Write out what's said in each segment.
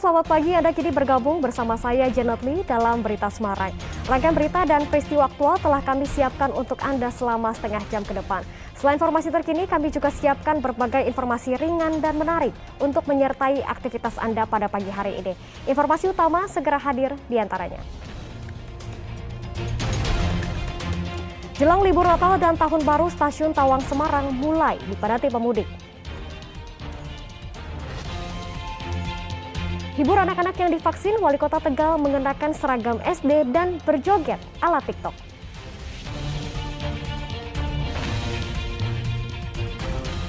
selamat pagi. Anda kini bergabung bersama saya Janet Lee dalam Berita Semarang. Rangkaian berita dan peristiwa aktual telah kami siapkan untuk Anda selama setengah jam ke depan. Selain informasi terkini, kami juga siapkan berbagai informasi ringan dan menarik untuk menyertai aktivitas Anda pada pagi hari ini. Informasi utama segera hadir di antaranya. Jelang libur Natal dan Tahun Baru, Stasiun Tawang Semarang mulai dipadati pemudik. Hibur anak-anak yang divaksin, Wali Kota Tegal mengenakan seragam SD dan berjoget ala TikTok.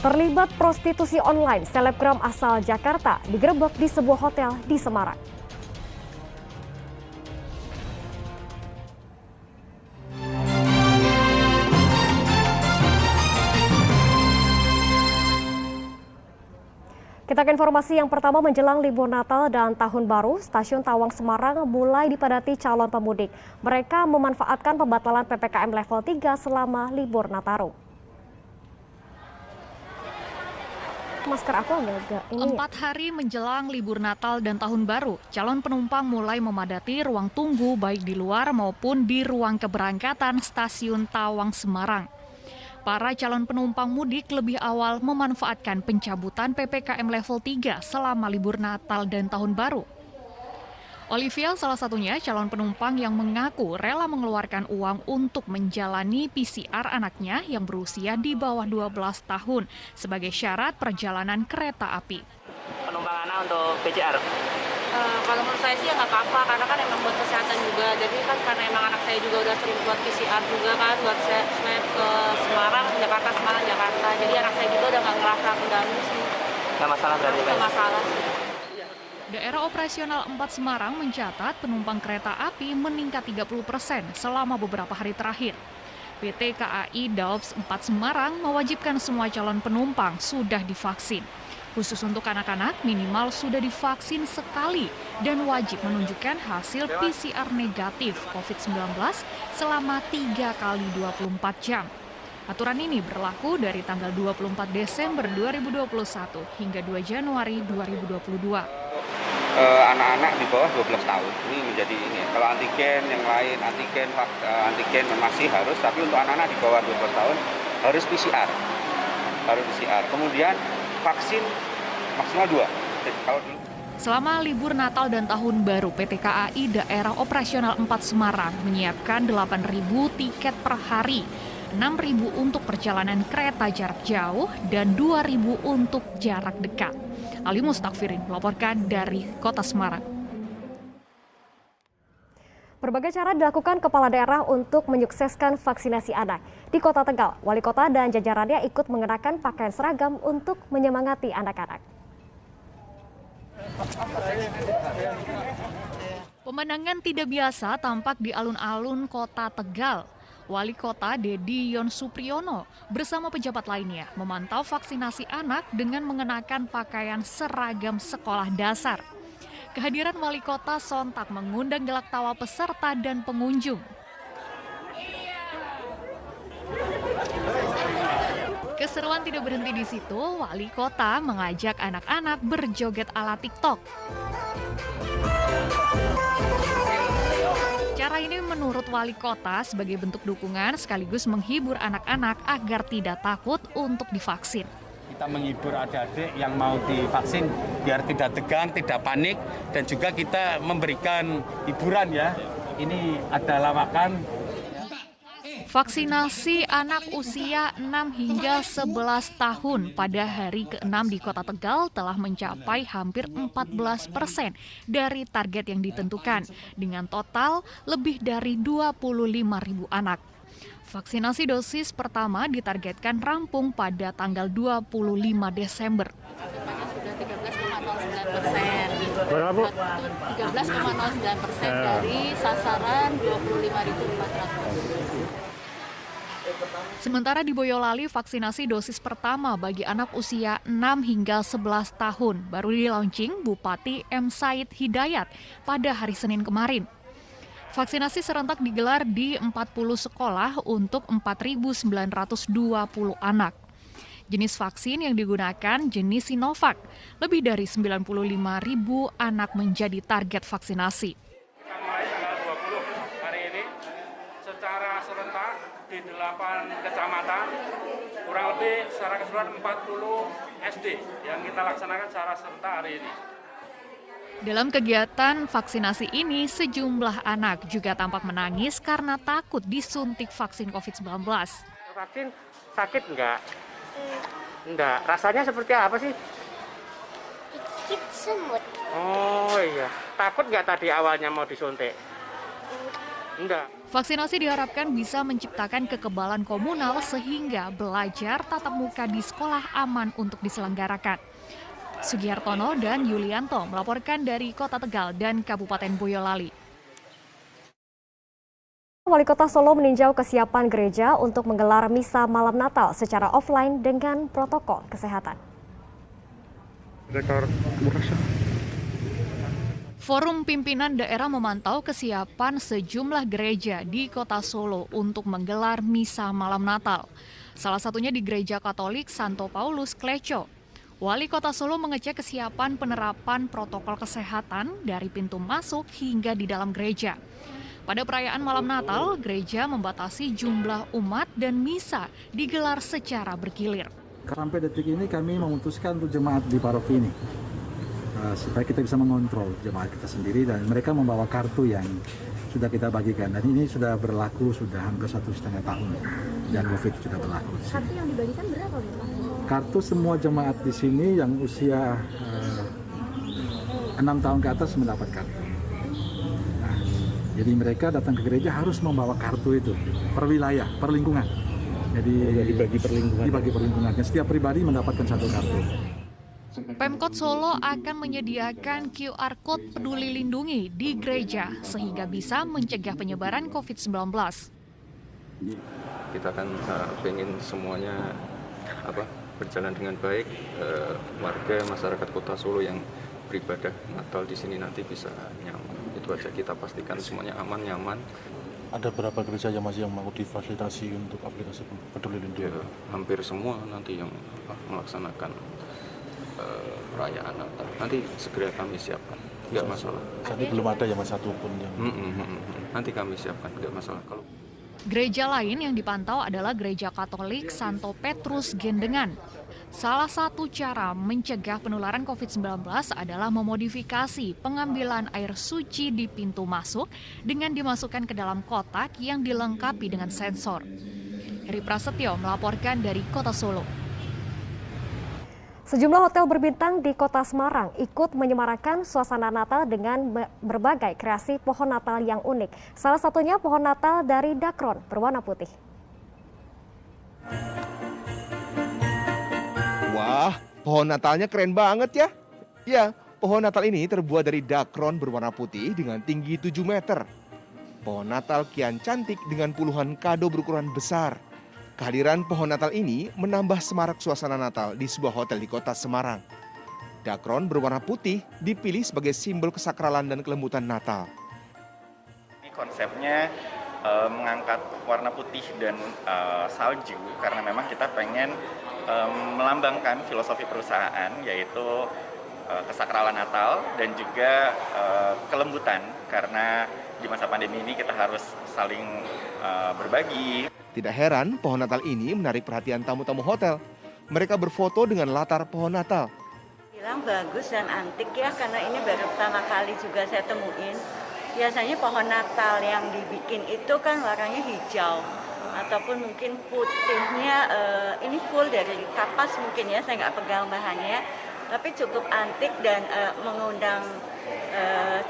Terlibat prostitusi online, selebgram asal Jakarta digerebek di sebuah hotel di Semarang. Kita ke informasi yang pertama. Menjelang libur Natal dan Tahun Baru, Stasiun Tawang Semarang mulai dipadati calon pemudik. Mereka memanfaatkan pembatalan PPKM level 3 selama libur Nataru. Masker aku agak ini. 4 hari menjelang libur Natal dan Tahun Baru, calon penumpang mulai memadati ruang tunggu baik di luar maupun di ruang keberangkatan Stasiun Tawang Semarang. Para calon penumpang mudik lebih awal memanfaatkan pencabutan PPKM level 3 selama libur Natal dan Tahun Baru. Olivia salah satunya calon penumpang yang mengaku rela mengeluarkan uang untuk menjalani PCR anaknya yang berusia di bawah 12 tahun sebagai syarat perjalanan kereta api. Penumpang anak untuk PCR? Kalau menurut saya sih ya nggak apa-apa, karena kan emang buat kesehatan juga. Jadi kan karena emang anak saya juga udah sering buat PCR juga kan, buat swab ke Semarang, Jakarta, Semarang, Jakarta. Jadi anak saya juga udah nggak ngerasa keganggu sih. Nggak masalah berarti? Nggak masalah sih. Daerah Operasional 4 Semarang mencatat penumpang kereta api meningkat 30% selama beberapa hari terakhir. PT KAI Daops 4 Semarang mewajibkan semua calon penumpang sudah divaksin. Khusus untuk anak-anak, minimal sudah divaksin sekali dan wajib menunjukkan hasil PCR negatif COVID-19 selama 3 kali 24 jam. Aturan ini berlaku dari tanggal 24 Desember 2021 hingga 2 Januari 2022. Anak-anak di bawah 12 tahun ini menjadi ini. Kalau antigen yang lain, antigen masih harus, tapi untuk anak-anak di bawah 12 tahun harus PCR. Kemudian vaksin maksimal 2. Selama libur Natal dan Tahun Baru, PT KAI Daerah Operasional 4 Semarang menyiapkan 8.000 tiket per hari, 6.000 untuk perjalanan kereta jarak jauh, dan 2.000 untuk jarak dekat. Ali Mustakfirin melaporkan dari Kota Semarang. Berbagai cara dilakukan kepala daerah untuk menyukseskan vaksinasi anak. Di Kota Tegal, Wali Kota dan jajarannya ikut mengenakan pakaian seragam untuk menyemangati anak-anak. Pemandangan tidak biasa tampak di alun-alun Kota Tegal. Wali Kota Dedi Yon Supriyono bersama pejabat lainnya memantau vaksinasi anak dengan mengenakan pakaian seragam sekolah dasar. Kehadiran Wali Kota sontak mengundang gelak tawa peserta dan pengunjung. Keseruan tidak berhenti di situ, Wali Kota mengajak anak-anak berjoget ala TikTok. Cara ini menurut Wali Kota sebagai bentuk dukungan sekaligus menghibur anak-anak agar tidak takut untuk divaksin. Kita menghibur adik-adik yang mau divaksin biar tidak tegang, tidak panik, dan juga kita memberikan hiburan ya. Ini ada lawakan. Vaksinasi anak usia 6 hingga 11 tahun pada hari ke-6 di Kota Tegal telah mencapai hampir 14% dari target yang ditentukan, dengan total lebih dari 25.000 anak. Vaksinasi dosis pertama ditargetkan rampung pada tanggal 25 Desember. Sudah 13,09%. Berapa? 13,09% dari sasaran 25.400. Sementara di Boyolali, vaksinasi dosis pertama bagi anak usia 6 hingga 11 tahun baru di-launching Bupati M. Said Hidayat pada hari Senin kemarin. Vaksinasi serentak digelar di 40 sekolah untuk 4.920 anak. Jenis vaksin yang digunakan jenis Sinovac. Lebih dari 95.000 anak menjadi target vaksinasi. Kita mulai tanggal 20 hari ini secara serentak di 8 kecamatan, kurang lebih secara keseluruhan 40 SD yang kita laksanakan secara serentak hari ini. Dalam kegiatan vaksinasi ini, sejumlah anak juga tampak menangis karena takut disuntik vaksin COVID-19. Vaksin sakit enggak? Enggak. Rasanya seperti apa sih? Dikit semut. Oh iya. Takut enggak tadi awalnya mau disuntik? Enggak. Vaksinasi diharapkan bisa menciptakan kekebalan komunal sehingga belajar tatap muka di sekolah aman untuk diselenggarakan. Sugihartono dan Yulianto melaporkan dari Kota Tegal dan Kabupaten Boyolali. Wali Kota Solo meninjau kesiapan gereja untuk menggelar misa malam Natal secara offline dengan protokol kesehatan. Forum Pimpinan Daerah memantau kesiapan sejumlah gereja di Kota Solo untuk menggelar misa malam Natal. Salah satunya di Gereja Katolik Santo Paulus Kleco. Wali Kota Solo mengecek kesiapan penerapan protokol kesehatan dari pintu masuk hingga di dalam gereja. Pada perayaan malam Natal, gereja membatasi jumlah umat dan misa digelar secara bergilir. Sampai detik ini kami memutuskan untuk jemaat di paroki ini supaya kita bisa mengontrol jemaat kita sendiri, dan mereka membawa kartu yang sudah kita bagikan, dan ini sudah berlaku sudah hampir 1,5 tahun dan COVID sudah berlaku. Kartu yang dibagikan berapa, Pak? Kartu semua jemaat di sini yang usia 6 tahun ke atas mendapat kartu. Nah, jadi mereka datang ke gereja harus membawa kartu itu per wilayah, per lingkungan. Jadi dibagi per lingkungan. Dibagi per lingkungan. Setiap pribadi mendapatkan satu kartu. Pemkot Solo akan menyediakan QR Code Peduli Lindungi di gereja sehingga bisa mencegah penyebaran COVID-19. Kita kan pengen semuanya berjalan dengan baik, warga masyarakat Kota Solo yang beribadah Natal di sini nanti bisa nyaman. Itu aja, kita pastikan semuanya aman, nyaman. Ada berapa gereja yang masih mau difasilitasi untuk aplikasi Peduli Lindungi? Ya, hampir semua nanti yang melaksanakan perayaan Natal. Nanti segera kami siapkan, nggak masalah. Saat ini belum ada yang satu pun yang... Nanti kami siapkan, nggak masalah. Kalau Gereja lain yang dipantau adalah Gereja Katolik Santo Petrus Gendengan. Salah satu cara mencegah penularan COVID-19 adalah memodifikasi pengambilan air suci di pintu masuk dengan dimasukkan ke dalam kotak yang dilengkapi dengan sensor. Heri Prasetyo melaporkan dari Kota Solo. Sejumlah hotel berbintang di Kota Semarang ikut menyemarakan suasana Natal dengan berbagai kreasi pohon Natal yang unik. Salah satunya pohon Natal dari dakron berwarna putih. Wah, pohon Natalnya keren banget ya. Ya, pohon Natal ini terbuat dari dakron berwarna putih dengan tinggi 7 meter. Pohon Natal kian cantik dengan puluhan kado berukuran besar. Kehadiran pohon Natal ini menambah semarak suasana Natal di sebuah hotel di Kota Semarang. Dakron berwarna putih dipilih sebagai simbol kesakralan dan kelembutan Natal. Ini konsepnya mengangkat warna putih dan salju karena memang kita pengen melambangkan filosofi perusahaan, yaitu kesakralan Natal dan juga kelembutan, karena di masa pandemi ini kita harus saling berbagi. Tidak heran pohon Natal ini menarik perhatian tamu-tamu hotel. Mereka berfoto dengan latar pohon Natal. Bilang bagus dan antik ya, karena ini baru pertama kali juga saya temuin. Biasanya pohon Natal yang dibikin itu kan warnanya hijau ataupun mungkin putihnya, ini full dari kapas mungkin ya, saya nggak pegang bahannya. Tapi cukup antik dan mengundang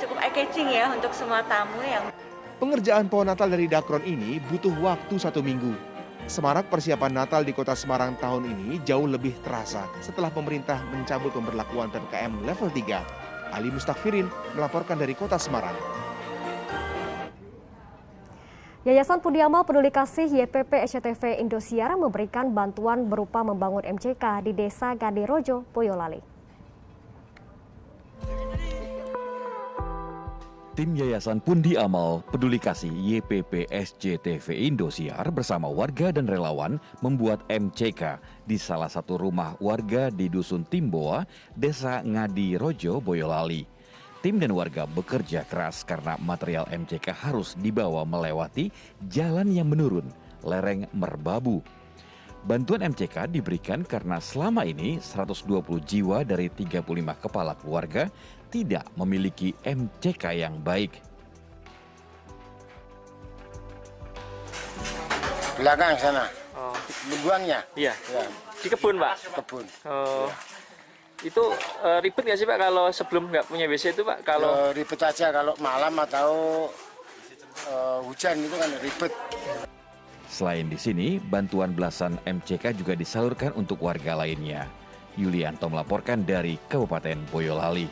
cukup eye-catching ya untuk semua tamu yang... Pengerjaan pohon Natal dari dakron ini butuh waktu 1 minggu. Semarak persiapan Natal di Kota Semarang tahun ini jauh lebih terasa setelah pemerintah mencabut pemberlakuan PPKM level 3. Ali Mustakfirin melaporkan dari Kota Semarang. Yayasan Pundi Amal Peduli Kasih YPP SCTV Indosiar memberikan bantuan berupa membangun MCK di Desa Gadirojo, Boyolali. Tim Yayasan Pundi Amal Peduli Kasih YPP SJTV Indosiar bersama warga dan relawan membuat MCK di salah satu rumah warga di Dusun Timboa, Desa Ngadi Rojo, Boyolali. Tim dan warga bekerja keras karena material MCK harus dibawa melewati jalan yang menurun, lereng Merbabu. Bantuan MCK diberikan karena selama ini 120 jiwa dari 35 kepala keluarga tidak memiliki MCK yang baik. Belakang sana. Oh. Buangnya? Iya. Ya. Di kebun, Pak? Kebun. Oh. Itu ribet nggak sih, Pak, kalau sebelum nggak punya WC itu, Pak? Kalau ribet aja kalau malam atau hujan itu kan ribet. Selain di sini, bantuan belasan MCK juga disalurkan untuk warga lainnya. Yulianto melaporkan dari Kabupaten Boyolali.